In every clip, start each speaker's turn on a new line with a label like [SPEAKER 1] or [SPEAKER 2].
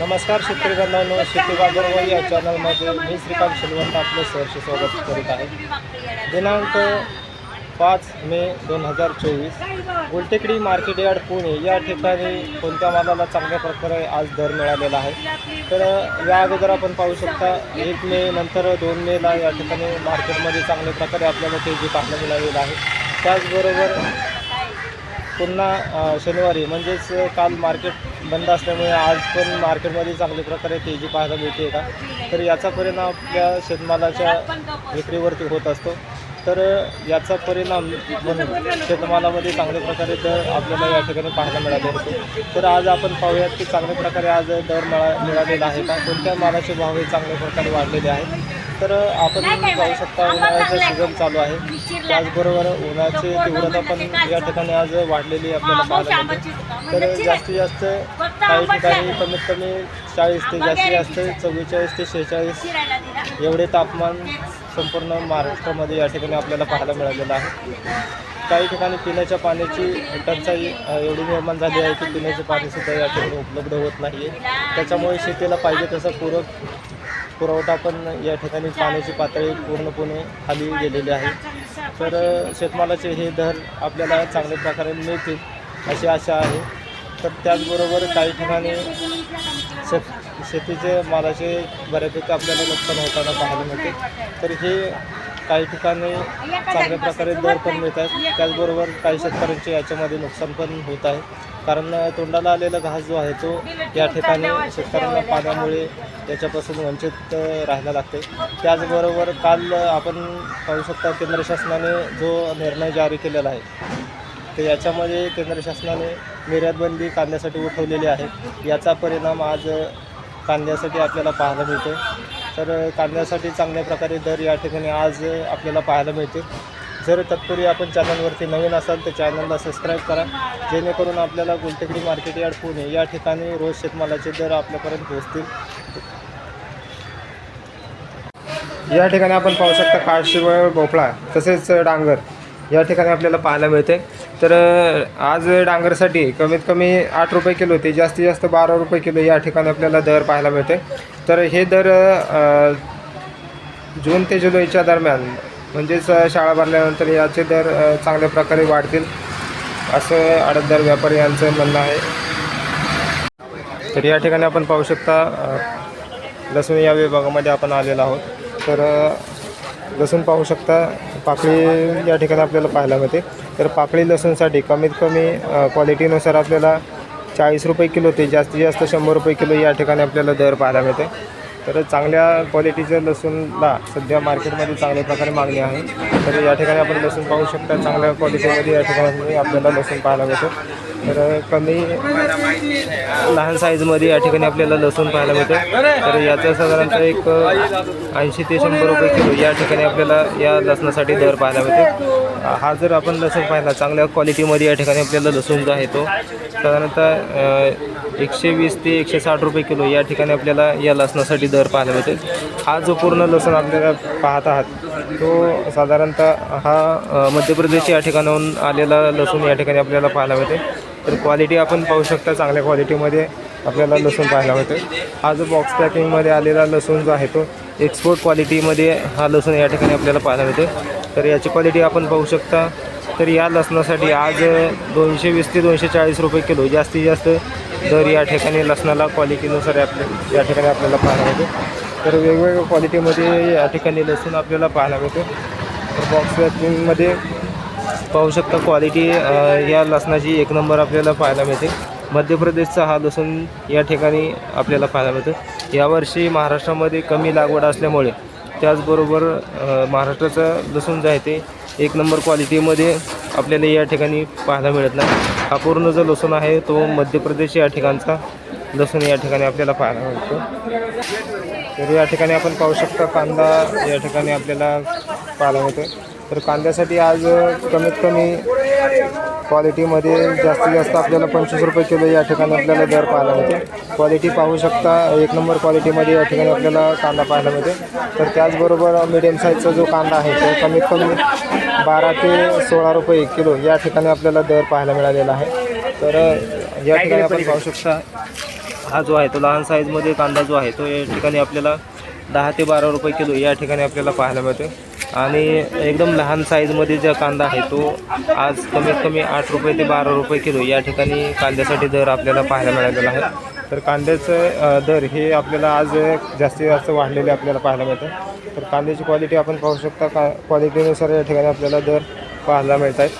[SPEAKER 1] नमस्कार शेतकरी बांधवांनो, शेती बाजार या चॅनलमध्ये मी श्रीकांत शिलवंत आपलं सहर्ष स्वागत करीत आहे। दिनांक 5 मे 2024 गुलटेकडी मार्केट यार्ड पुणे या ठिकाणी कोणत्या मालाला चांगल्या प्रकारे आज दर मिळालेला आहे। तर या अगोदर आपण पाहू शकता 1 मे नंतर 2 मेला या ठिकाणी मार्केटमध्ये चांगल्या प्रकारे आपल्याला तेजी पाहायला मिळालेली आहे। त्याचबरोबर पुन्हा शनिवारी म्हणजेच काल मार्केट बंद असल्यामुळे आज पण मार्केटमध्ये चांगल्या प्रकारे तेजी पाहायला मिळते का, तर याचा परिणाम आपल्या शेतमालाच्या विक्रीवरती होत असतो। तर याचा परिणाम म्हणून शेतमालामध्ये चांगल्या प्रकारे दर आपल्याला या ठिकाणी पाहायला मिळाले होते। तर आज आपण पाहूयात की चांगल्या प्रकारे आज दर मिळालेला आहे का, कोणत्या मालाचे भाव हे चांगल्या प्रकारे वाढलेले आहेत। तर आपण पाहू शकता उन्हाळ्याचं सीझन चालू आहे, त्याचबरोबर उन्हाची तीव्रता पण या ठिकाणी आज वाढलेली आपल्याला पाहायला मिळते। तर जास्तीत जास्त काही ठिकाणी कमीत कमी 40 ते जास्तीत जास्त 44 ते 46 एवढे तापमान संपूर्ण महाराष्ट्रामध्ये या ठिकाणी आपल्याला पाहायला मिळालेलं आहे। काही ठिकाणी पिण्याच्या पाण्याची टंचाई एवढी निर्माण झाली आहे की पिण्याचे पाणीसुद्धा या ठिकाणी उपलब्ध होत नाही आहे। त्याच्यामुळे शेतीला पाहिजे तसा पुरवठा पण या ठिकाणी पाण्याची पातळी पूर्णपणे खाली गेलेली आहे। तर शेतमालाचे हे दर आपल्याला चांगल्या प्रकारे मिळतील अशी आशा आहे। तर त्याचबरोबर काही ठिकाणी शेतीचे मालाचे बऱ्यापैकी आपल्याला नुकसान होताना पाहायला मिळते। तर हे काही ठिकाणी चांगल्या प्रकारे दर पण मिळतात, त्याचबरोबर काही शेतकऱ्यांचे याच्यामध्ये नुकसान पण होत आहे, कारण तोंडाला आलेला घास जो आहे तो या ठिकाणी शेतकऱ्यांना पाण्यामुळे त्याच्यापासून वंचित राहायला लागते। त्याचबरोबर काल आपण पाहू शकता केंद्र शासनाने जो निर्णय जारी केलेला आहे, तर याच्यामध्ये केंद्र शासनाने निर्यातबंदी कांद्यासाठी उठवलेली आहे। याचा परिणाम आज कांद्यासाठी आपल्याला पाहायला मिळतो। तर कांद्यासाठी चांगल्या प्रकारे दर या ठिकाणी आज आपल्याला पाहायला मिळते। जर तत्पूर्वी आपण चॅनलवरती नवीन असाल तर चॅनलला सबस्क्राईब करा, जेणेकरून आपल्याला गुलटेकडी मार्केट यार्ड पुणे या ठिकाणी रोज शेतमालाचे दर आपल्यापर्यंत पोहोचतील। या ठिकाणी आपण पाहू शकता काळशिवळ, भोपळा तसेच डांगर या ठिकाणी आपल्याला पाहायला मिळते। तर आज डांगरसाठी कमीत कमी 8 रुपये किलो ते जास्तीत जास्त 12 रुपये किलो या ठिकाणी आपल्याला दर पाहायला मिळते। तर हे दर जून ते जुलैच्या दरम्यान म्हणजेच शाळा भरल्यानंतर याचे दर चांगल्या प्रकारे वाढतील असं आडतदार व्यापारी यांचं म्हणणं आहे। तर या ठिकाणी आपण पाहू शकता लसूण या विभागामध्ये आपण आलेलो आहोत। तर लसूण पाहू शकता पाकळी या ठिकाणी आपल्याला पाहायला मिळते। तर पाकळी लसूणसाठी कमीत कमी क्वालिटीनुसार आपल्याला 40 रुपये किलो ते जास्तीत जास्त 100 रुपये किलो या ठिकाणी आपल्याला दर पाहायला मिळते। तर चांगल्या क्वालिटीच्या लसूणला सध्या मार्केटमध्ये चांगल्या प्रकारे मागणी आहे। तर या ठिकाणी आपण लसूण पाहू शकता चांगल्या क्वालिटीमध्ये या ठिकाणी आपल्याला लसूण पाहायला मिळतो। तर कमी लहान साईजमध्ये या ठिकाणी आपल्याला लसूण पाहायला मिळतो। तर याचा साधारणतः एक 80 ते 100 रुपये किलो या ठिकाणी आपल्याला या लसणासाठी दर पाहायला मिळतो। हा जर आपण लसूण पाहिला चांगल्या क्वालिटीमध्ये या ठिकाणी आपल्याला लसूण जो आहे तो साधारणतः 120 ते 160 रुपये किलो या ठिकाणी आपल्याला या लसणासाठी दर पाहायला मिळते। हा जो पूर्ण लसूण आपल्याला पाहत आहात तो साधारणतः हा मध्य प्रदेश या ठिकाणाहून आलेला लसूण या ठिकाणी आपल्याला पाहायला मिळते। तर क्वालिटी आपण पाहू शकता चांगल्या क्वालिटीमध्ये आपल्याला लसूण पाहायला मिळते। हा जो बॉक्स पॅकिंगमध्ये आलेला लसूण जो आहे तो एक्सपोर्ट क्वालिटीमध्ये हा लसूण या ठिकाणी आपल्याला पाहायला मिळते। तर याची क्वालिटी आपण पाहू शकता। तर या लसणासाठी आज 220 ते 240 रुपये किलो जास्तीत जास्त दर या ठिकाणी लसणाला क्वालिटीनुसार या ठिकाणी आपल्याला पाहायला मिळते। तर वेगवेगळ्या क्वालिटीमध्ये या ठिकाणी लसूण आपल्याला पाहायला मिळते। तर बॉक्स पॅकिंगमध्ये पाहू शकता क्वालिटी या लसणाची 1 नंबर आपल्याला पाहायला मिळते। मध्य प्रदेशचा हा लसूण या ठिकाणी आपल्याला पाहायला मिळतो। यावर्षी महाराष्ट्रामध्ये कमी लागवड असल्यामुळे त्याचबरोबर महाराष्ट्राचं लसूण जे आहे ते 1 नंबर क्वालिटीमध्ये आपल्याला या ठिकाणी पाहायला मिळत नाही। हा पूर्ण जो लसूण आहे तो मध्य प्रदेश या ठिकाणचा लसूण या ठिकाणी आपल्याला पाहायला मिळतो। तर या ठिकाणी आपण पाहू शकता कांदा या ठिकाणी आपल्याला पाहायला मिळतो। तर कांद्यासाठी आज कमीत कमी क्वालिटीमध्ये जास्तीत जास्त आपल्याला 25 रुपये किलो या ठिकाणी आपल्याला दर पाहायला मिळते। क्वालिटी पाहू शकता 1 नंबर क्वालिटीमध्ये या ठिकाणी आपल्याला कांदा पाहायला मिळते। तर त्याचबरोबर मीडियम साईजचा जो कांदा आहे तो कमीत कमी 12 ते 16 रुपये किलो या ठिकाणी आपल्याला दर पाहायला मिळालेला आहे। तर या ठिकाणी आपण पाहू शकता हा जो आहे तो लहान साईजमध्ये कांदा जो आहे तो या ठिकाणी आपल्याला 10 ते 12 रुपये किलो या ठिकाणी आपल्याला पाहायला मिळतो आणि एकदम लहान साईजमध्ये जो कांदा आहे तो आज कमीत कमी 8 रुपये ते 12 रुपये किलो या ठिकाणी कांद्यासाठी दर आपल्याला पाहायला मिळालेला आहे. तर कांद्याचं दर हे आपल्याला आज जास्तीत जास्त वाढलेले आपल्याला पाहायला मिळतं. तर कांद्याची क्वालिटी आपण पाहू शकता, क्वालिटीनुसार या ठिकाणी आपल्याला दर पाहायला मिळत आहेत.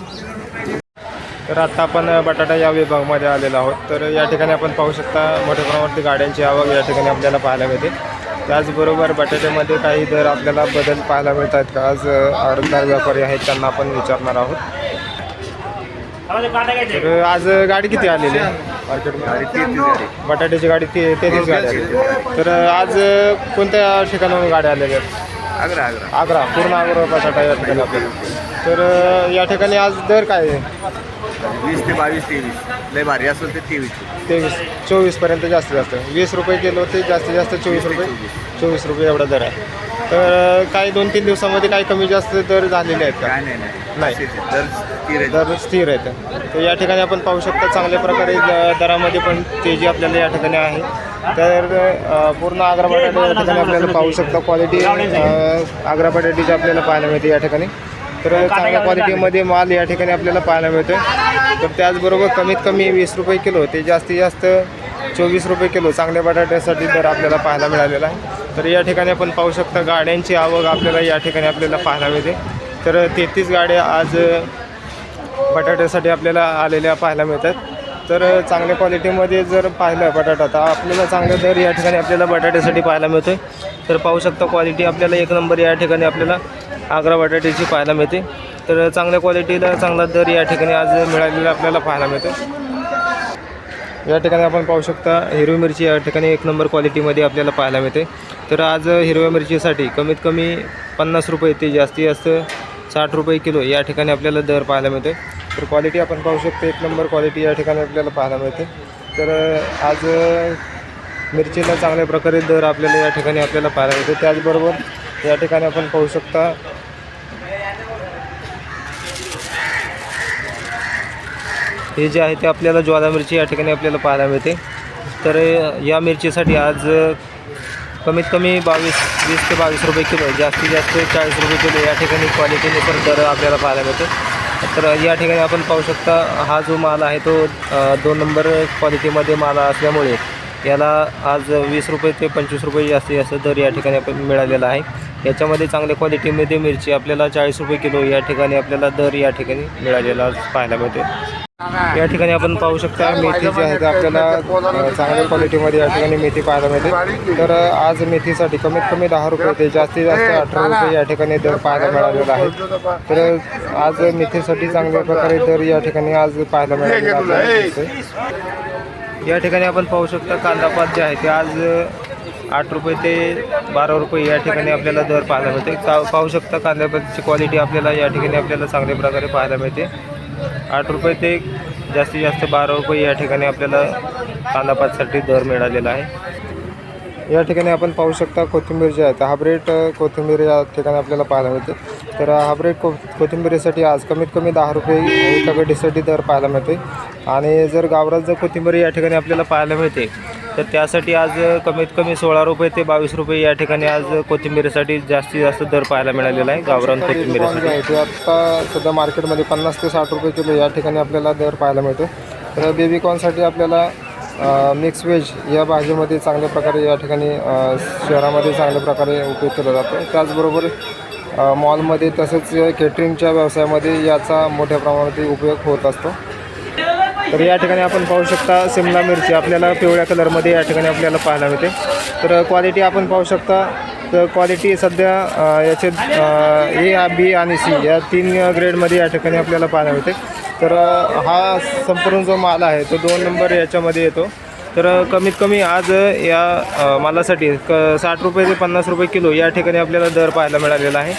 [SPEAKER 1] तर आत्ता आपण बटाटा या विभागामध्ये आलेलो आहोत. तर या ठिकाणी आपण पाहू शकता मोठ्या प्रमाणावरती गाड्यांची आवक या ठिकाणी आपल्याला पाहायला मिळते. त्याचबरोबर बटाट्यामध्ये काही दर आपल्याला बदल पाहायला मिळत आहेत का, आज आडतदार व्यापारी आहेत त्यांना आपण विचारणार आहोत. तर आज गाडी किती आलेली आहे मार्केटमध्ये? बटाट्याची गाडी 33 गाडी आली. तर आज कोणत्या ठिकाणाहून गाड्या आलेल्या आहेत? आग्रा, पूर्ण आग्रा बटाटा या ठिकाणी आपल्याला. तर या ठिकाणी आज दर काय आहे?
[SPEAKER 2] 20 ते 22, 23 लय भारी असेल ते 23,
[SPEAKER 1] 24पर्यंत जास्तीत जास्त 20 रुपये किलो ते जास्तीत जास्त 24 रुपये एवढा दर आहे. तर काही 2-3 दिवसामध्ये काही कमी जास्त दर झालेले आहेत का? नाही, दर स्थिर आहेत. तर या ठिकाणी आपण पाहू शकता चांगल्या प्रकारे दरामध्ये पण तेजी आपल्याला या ठिकाणी आहे. तर पूर्ण आग्रा बटाटे या ठिकाणी आपल्याला पाहू शकता, क्वालिटी आग्रा बटाट्याची आपल्याला पाहायला मिळते या ठिकाणी. तर चांगल्या क्वालिटीमध्ये माल या ठिकाणी आपल्याला पाहायला मिळतो. तर त्याचबरोबर कमीत कमी 20 रुपये किलो ते जास्तीत जास्त 24 रुपये किलो चांगल्या बटाट्यासाठी दर आपल्याला पाहायला मिळालेला आहे. तर या ठिकाणी आपण पाहू शकता गाड्यांची आवक आपल्याला या ठिकाणी आपल्याला पाहायला मिळते. तर 33 गाड्या आज बटाट्यासाठी आपल्याला आलेल्या पाहायला मिळतात. तर चांगल्या क्वालिटीमध्ये जर पाहिलं बटाटा तर आपल्याला चांगला दर या ठिकाणी आपल्याला बटाट्यासाठी पाहायला मिळतो. तर पाहू शकता क्वालिटी आपल्याला 1 नंबर या ठिकाणी आपल्याला आग्रा बटाट्याची पाहायला मिळते. तर चांगल्या क्वालिटीला चांगला दर या ठिकाणी आज मिळालेला आपल्याला पाहायला मिळतो. या ठिकाणी आपण पाहू शकता हिरवी मिरची या ठिकाणी 1 नंबर क्वालिटीमध्ये आपल्याला पाहायला मिळते. तर आज हिरव्या मिरचीसाठी कमीत कमी 50 रुपये ते जास्तीत जास्त 60 रुपये किलो या ठिकाणी आपल्याला दर पाहायला मिळते. तर क्वालिटी आपण पाहू शकतो 1 नंबर क्वालिटी या ठिकाणी आपल्याला पाहायला मिळते. तर आज मिरचीला चांगल्या प्रकारे दर आपल्याला या ठिकाणी आपल्याला पाहायला मिळते. त्याचबरोबर या ठिकाणी आपण पाहू शकता हे जे आहे ते आपल्याला ज्वाला मिरची या ठिकाणी आपल्याला पाहायला मिळते. तर या मिरचीसाठी आज कमीत कमी 20 ते 22 रुपये किलो जास्तीत जास्त 40 रुपये किलो या ठिकाणी क्वालिटीनुसार दर आपल्याला पाहायला मिळते. तर या ठिकाणी आपण पाहू शकता हा जो माल आहे तो 2 नंबर क्वालिटीमध्ये माल असल्यामुळे याला आज 20 रुपये ते 25 रुपये जास्तीत जास्त दर या ठिकाणी आपण मिळालेला आहे. याच्यामध्ये चांगल्या क्वालिटीमध्ये मिरची आपल्याला 40 रुपये किलो या ठिकाणी आपल्याला दर या ठिकाणी मिळालेला पाहायला मिळते. या ठिकाणी आपण पाहू शकता मेथी जी आहे ते आपल्याला चांगल्या क्वालिटीमध्ये या ठिकाणी मेथी पाहायला मिळते. तर आज मेथीसाठी कमीत कमी 10 रुपये ते जास्तीत जास्त 18 रुपये या ठिकाणी दर पाहायला मिळालेला आहे. तर आज मेथीसाठी चांगल्या प्रकारे दर या ठिकाणी आज पाहायला मिळालेला आहे. या ठिकाणी आपण पाहू शकता कांदापात जे आहे ते आज 8 रुपये ते 12 रुपये या ठिकाणी आपल्याला दर पाहायला मिळते. पाहू शकता कांदापातची क्वालिटी आपल्याला या ठिकाणी आपल्याला चांगल्या प्रकारे पाहायला मिळते. 8 रुपये ते जास्तीत जास्त 12 रुपये या ठिकाणी आपल्याला कांदापातसाठी दर मिळालेला आहे. या ठिकाणी आपण पाहू शकता कोथिंबीर जी आहे तर हायब्रिड कोथिंबीर या ठिकाणी आपल्याला पाहायला मिळते. तर हायब्रिड कोथिंबीरीसाठी आज कमीत कमी 10 रुपये एका गड्डीसाठी दर पाहायला मिळते. आणि जर गावरान जर कोथिंबीर या ठिकाणी आपल्याला पाहायला मिळते तर त्यासाठी आज कमीत कमी 16 रुपये ते 22 रुपये या ठिकाणी आज कोथिंबीरीसाठी जास्तीत जास्त दर पाहायला मिळालेला आहे. गावरान कोथिंबीरीसाठी आहे ते आत्ता सध्या मार्केटमध्ये 50 ते 60 रुपये किलो या ठिकाणी आपल्याला दर पाहायला मिळतो. तर बेबीकॉर्नसाठी आपल्याला मिक्स व्हेज या भाजीमध्ये चांगल्या प्रकारे या ठिकाणी शहरामध्ये चांगल्या प्रकारे उपयोग केला जातो. त्याचबरोबर मॉलमध्ये तसेच केटरिंगच्या व्यवसायामध्ये याचा मोठ्या प्रमाणात उपयोग होत असतो. तर या ठिकाणी आपण पाहू शकता सिमला मिरची आपल्याला पिवळ्या कलरमध्ये या ठिकाणी आपल्याला पाहायला मिळते. तर क्वालिटी आपण पाहू शकता तर क्वालिटी सध्या याचे A, B आणि C या 3 ग्रेडमध्ये या ठिकाणी आपल्याला पाहायला मिळते. तर हा संपूर्ण जो माल आहे तो 2 नंबर याच्यामध्ये येतो. तर कमीत कमी आज या मालासाठी 60 रुपये ते 50 रुपये किलो या ठिकाणी आपल्याला दर पाहायला मिळालेला आहे.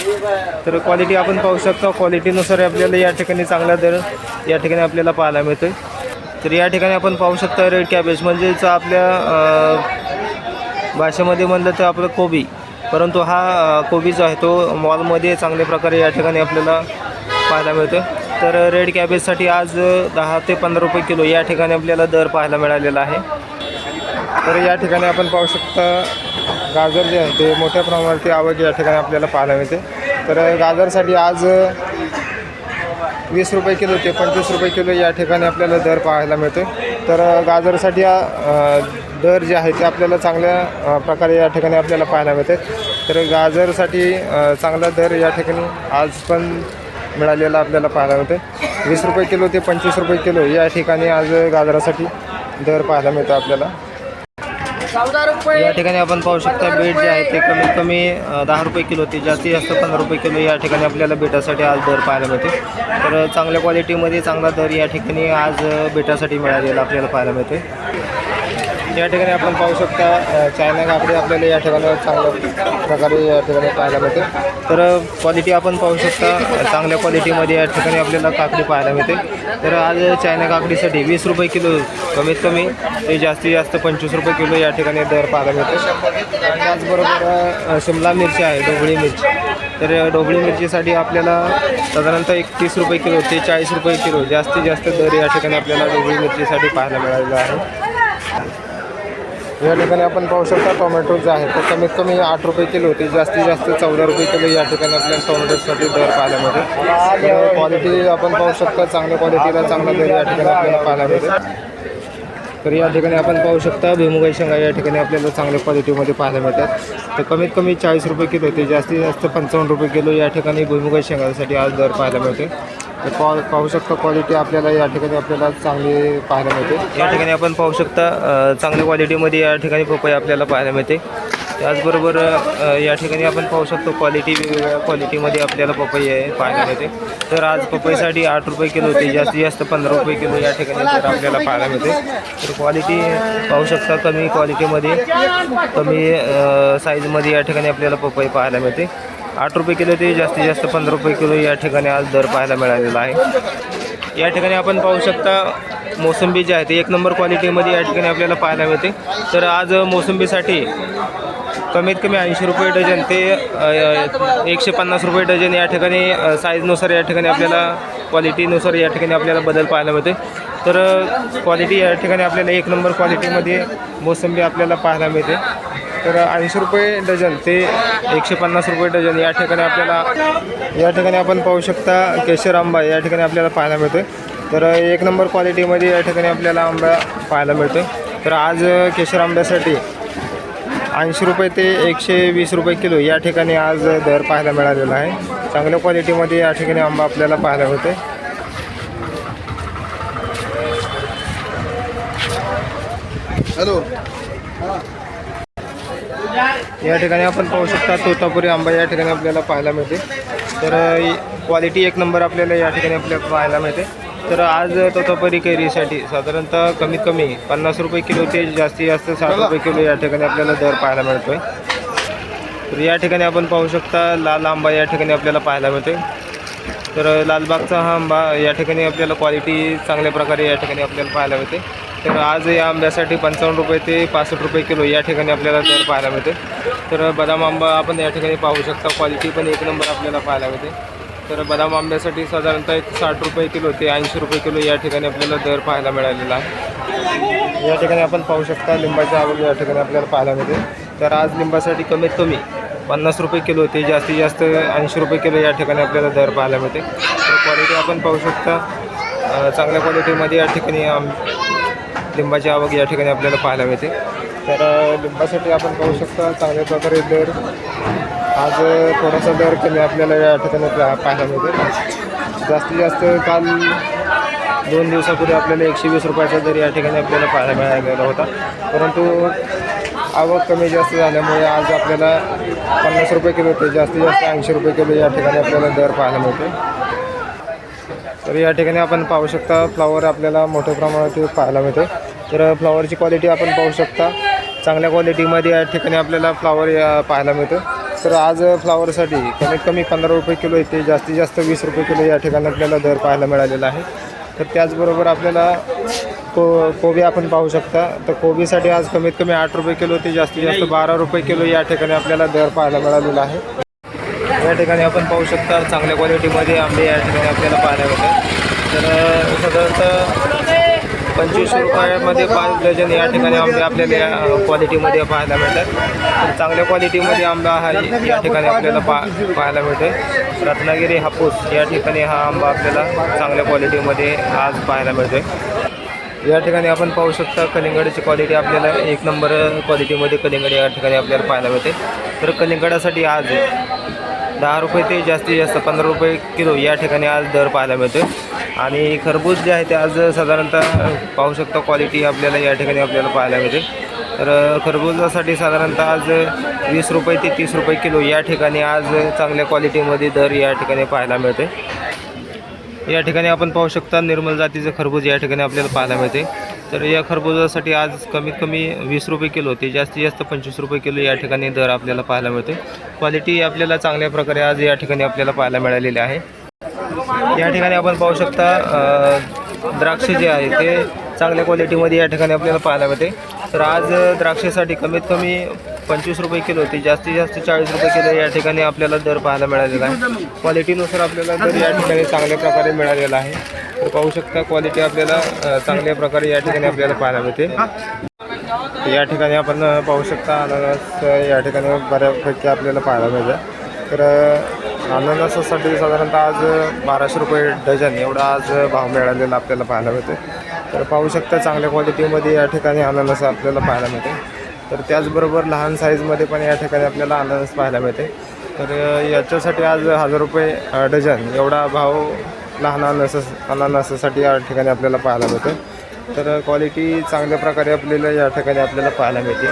[SPEAKER 1] तर क्वालिटी आपण पाहू शकता क्वालिटीनुसार आपल्याला या ठिकाणी चांगला दर या ठिकाणी आपल्याला पाहायला मिळतो. तर या ठिकाणी आपण पाहू शकता रेड कॅबेज म्हणजेच आपल्या भाषेमध्ये म्हणलं तर आपलं कोबी, परंतु हा कोबी जो आहे तो मॉलमध्ये चांगल्या प्रकारे या ठिकाणी आपल्याला पाहायला मिळतो. तर रेड कॅबेजसाठी आज 10 ते 15 रुपये किलो या ठिकाणी आपल्याला दर पाहायला मिळालेला आहे. तर या ठिकाणी आपण पाहू शकता गाजर जे आहे ते मोठ्या प्रमाणावरती आवक या ठिकाणी आपल्याला पाहायला मिळते. तर गाजरसाठी आज 20 रुपये किलो ते 25 रुपये किलो या ठिकाणी आपल्याला दर पाहायला मिळतो. तर गाजरसाठी दर जे आहे ते आपल्याला चांगल्या प्रकारे या ठिकाणी आपल्याला पाहायला मिळते. तर गाजरसाठी चांगला दर या ठिकाणी आज पण मिळालेला आपल्याला पाहायला मिळते. 20 रुपये किलो ते 25 रुपये किलो या ठिकाणी आज गाजरासाठी दर पाहायला मिळतो आपल्याला. या ठिकाणी आपण पाहू शकता बीट जे आहे ते कमीत कमी 10 रुपये किलो ते जास्तीत जास्त 15 रुपये किलो या ठिकाणी आपल्याला बीटासाठी आज दर पाहायला मिळते. तर चांगल्या क्वालिटीमध्ये चांगला दर या ठिकाणी आज बीटासाठी मिळालेला आपल्याला पाहायला मिळते. या ठिकाणी आपण पाहू शकता चायना काकडी आपल्याला या ठिकाणी चांगल्या प्रकारे या ठिकाणी पाहायला मिळते. तर क्वालिटी आपण पाहू शकता चांगल्या क्वालिटीमध्ये या ठिकाणी आपल्याला काकडी पाहायला मिळते. तर आज चायना काकडीसाठी 20 रुपये किलो कमीत कमी ते जास्तीत जास्त 25 रुपये किलो या ठिकाणी दर पाहायला मिळते. त्याचबरोबर शिमला मिरची आहे, ढोबळी मिरची. तर ढोबळी मिरचीसाठी आपल्याला साधारणतः 31 रुपये किलो ते 40 रुपये किलो जास्तीत जास्त दर या ठिकाणी आपल्याला ढोबळी मिरचीसाठी पाहायला मिळालेला आहे. या ठिकाणी आपण पाहू शकता टोमॅटो जे आहे तर कमीत कमी 8 रुपये किलो ते जास्तीत जास्त 14 रुपये किलो या ठिकाणी आपल्याला टोमॅटोसाठी दर पाहायला मिळते. क्वालिटी आपण पाहू शकता चांगल्या क्वालिटीला चांगला दर या ठिकाणी आपल्याला पाहायला मिळते. तर या ठिकाणी आपण पाहू शकता भुईमुगाची शेंगा या ठिकाणी आपल्याला चांगल्या क्वालिटीमध्ये पाहायला मिळतात. तर कमीत कमी 40 रुपये किलो ते जास्तीत जास्त 55 रुपये किलो या ठिकाणी भुईमुगाची शेंगासाठी आज दर पाहायला मिळते. तर पाहू शकता क्वालिटी आपल्याला या ठिकाणी आपल्याला चांगली पाहायला मिळते. या ठिकाणी आपण पाहू शकता चांगल्या क्वालिटीमध्ये या ठिकाणी पपई आपल्याला पाहायला मिळते. त्याचबरोबर या ठिकाणी आपण पाहू शकतो वेगवेगळ्या क्वालिटीमध्ये आपल्याला पपई पाहायला मिळते. तर आज पपईसाठी 8 रुपये किलो ते जास्तीत जास्त 15 रुपये किलो या ठिकाणी दर आपल्याला पाहायला मिळते. तर क्वालिटी पाहू शकता कमी क्वालिटीमध्ये कमी साईजमध्ये या ठिकाणी आपल्याला पपई पाहायला मिळते. 8 रुपये किलो ते जास्तीत जास्त 15 रुपये किलो या ठिकाणी आज दर पाहायला मिळालेला आहे. या ठिकाणी आपण पाहू शकता मोसंबी जे आहे ते 1 नंबर क्वालिटीमध्ये या ठिकाणी आपल्याला पाहायला मिळते. तर आज मोसंबीसाठी कमीत कमी 80 रुपये डझन ते 150 रुपये डझन या ठिकाणी साईजनुसार या ठिकाणी आपल्याला क्वालिटीनुसार या ठिकाणी आपल्याला बदल पाहायला मिळते. तर क्वालिटी या ठिकाणी आपल्याला 1 नंबर क्वालिटीमध्ये मोसंबी आपल्याला पाहायला मिळते. तर 80 रुपये डझन ते 150 रुपये डझन या ठिकाणी आपण पाहू शकता केशर आंबा या ठिकाणी आपल्याला पाहायला मिळतो. तर 1 नंबर क्वालिटीमध्ये या ठिकाणी आपल्याला आंबा पाहायला मिळतो. तर आज केशर आंब्यासाठी 80 रुपये ते 120 रुपये किलो या ठिकाणी आज दर पाहायला मिळालेला आहे. चांगल्या क्वालिटीमध्ये या ठिकाणी आंबा आपल्याला पाहायला मिळतो.
[SPEAKER 2] हॅलो.
[SPEAKER 1] या ठिकाणी आपण पाहू शकता तोतापुरी आंबा या ठिकाणी आपल्याला पाहायला मिळते. तर क्वालिटी 1 नंबर आपल्याला या ठिकाणी आपल्याला पाहायला मिळते. तर आज तोतापुरी कैरीसाठी साधारणतः कमीत कमी 50 रुपये किलो ते जास्तीत जास्त 60 रुपये किलो या ठिकाणी आपल्याला दर पाहायला मिळतो आहे. तर या ठिकाणी आपण पाहू शकता लाल आंबा या ठिकाणी आपल्याला पाहायला मिळते. तर लालबागचा हा आंबा या ठिकाणी आपल्याला क्वालिटी चांगल्या प्रकारे या ठिकाणी आपल्याला पाहायला मिळते. तर आज या आंब्यासाठी 55 रुपये ते 65 रुपये किलो या ठिकाणी आपल्याला दर पाहायला मिळते. तर बदाम आंबा आपण या ठिकाणी पाहू शकता क्वालिटी पण 1 नंबर आपल्याला पाहायला मिळते. तर बदाम आंब्यासाठी साधारणतः 60 रुपये किलो ते 80 रुपये किलो या ठिकाणी आपल्याला दर पाहायला मिळालेला आहे. या ठिकाणी आपण पाहू शकता लिंबाची आवक या ठिकाणी आपल्याला पाहायला मिळते. तर आज लिंबासाठी कमीत कमी 50 रुपये किलो ते जास्तीत जास्त 80 रुपये किलो या ठिकाणी आपल्याला दर पाहायला मिळते. तर क्वालिटी आपण पाहू शकता चांगल्या क्वालिटीमध्ये या ठिकाणी लिंबाची आवक या ठिकाणी आपल्याला पाहायला मिळते. तर लिंबासाठी आपण पाहू शकता चांगल्या प्रकारे दर आज थोडासा दर कमी आपल्याला या ठिकाणी पाहायला मिळते. जास्तीत जास्त काल 2 दिवसापूर्वी आपल्याला 120 रुपयाचा दर या ठिकाणी आपल्याला पाहायला मिळालेला होता. परंतु आवक कमी जास्त झाल्यामुळे आज आपल्याला 50 रुपये किलो ते जास्तीत जास्त 80 रुपये किलो या ठिकाणी आपल्याला दर पाहायला मिळतो. तर या ठिकाणी आपण पाहू शकता फ्लावर आपल्याला मोठ्या प्रमाणात पाहायला मिळते. तर फ्लावरची क्वालिटी आपण पाहू शकता चांगल्या क्वालिटीमध्ये या ठिकाणी आपल्याला फ्लावर पाहायला मिळतं. तर आज फ्लावरसाठी कमीत कमी 15 रुपये किलो येते जास्तीत जास्त 20 रुपये किलो या ठिकाणी आपल्याला दर पाहायला मिळालेला आहे. तर त्याचबरोबर आपल्याला कोबी आपण पाहू शकता. तर कोबीसाठी आज कमीत कमी 8 रुपये किलो ते जास्तीत जास्त 12 रुपये किलो या ठिकाणी आपल्याला दर पाहायला मिळालेला आहे. या ठिकाणी आपण पाहू शकता चांगल्या क्वालिटीमध्ये आंबे या ठिकाणी आपल्याला पाहायला मिळतात. तर साधारणतः 25 रुपयामध्ये 5 डझन या ठिकाणी आंबे आपल्याला या क्वालिटीमध्ये पाहायला मिळतात. तर चांगल्या क्वालिटीमध्ये आंबा हा या ठिकाणी आपल्याला पाहायला मिळतो. रत्नागिरी हापूस या ठिकाणी हा आंबा आपल्याला चांगल्या क्वालिटीमध्ये आज पाहायला मिळतो. या ठिकाणी आपण पाहू शकता कलिंगडाची क्वालिटी आपल्याला 1 नंबर क्वालिटीमध्ये कलिंगड या ठिकाणी आपल्याला पाहायला मिळते. तर कलिंगडासाठी आज 10 रुपये ते जास्तीत जास्त 15 रुपये किलो या ठिकाणी आज दर पाहायला मिळतो. आणि खरबूज जे आहे ते आज साधारणतः पाहू शकता क्वालिटी आपल्याला या ठिकाणी आपल्याला पाहायला मिळते. तर खरबुजासाठी साधारणतः आज 20 रुपये ते 30 रुपये किलो या ठिकाणी आज चांगल्या क्वालिटीमध्ये दर या ठिकाणी पाहायला मिळते. या ठिकाणी आपण पाहू शकता निर्मल जातीचं खरबूज या ठिकाणी आपल्याला पाहायला मिळते. तर या खरबुजासाठी आज कमीत कमी 20 रुपये किलो ते जास्तीत जास्त 25 रुपये किलो या ठिकाणी दर आपल्याला पाहायला मिळते. क्वालिटी आपल्याला चांगल्या प्रकारे आज या ठिकाणी आपल्याला पाहायला मिळालेली आहे. या ठिकाणी आपण पाहू शकता द्राक्ष जे आहे ते चांगल्या क्वालिटीमध्ये या ठिकाणी आपल्याला पाहायला मिळते. तर आज द्राक्षासाठी कमीत कमी 25 रुपये किलो ते जास्तीत जास्त 40 रुपये किलो या ठिकाणी आपल्याला दर पाहायला मिळालेला आहे. क्वालिटीनुसार आपल्याला दर या ठिकाणी चांगल्या प्रकारे मिळालेला आहे. तर पाहू शकता क्वालिटी आपल्याला चांगल्या प्रकारे या ठिकाणी आपल्याला पाहायला मिळते. या ठिकाणी आपण पाहू शकता अननस या ठिकाणी बऱ्यापैकी आपल्याला पाहायला मिळतं. तर अननसासाठी साधारणतः आज 1200 रुपये डझन एवढा आज भाव मिळालेला आपल्याला पाहायला मिळते. तर पाहू शकता चांगल्या क्वालिटीमध्ये या ठिकाणी अननस आपल्याला पाहायला मिळते. तर त्याचबरोबर लहान साईजमध्ये पण या ठिकाणी आपल्याला अननस पाहायला मिळते. तर याच्यासाठी आज 1000 रुपये डझन एवढा भाव लहान अननसासाठी या ठिकाणी आपल्याला पाहायला मिळते. तर क्वालिटी चांगल्या प्रकारे आपल्याला या ठिकाणी आपल्याला पाहायला मिळते.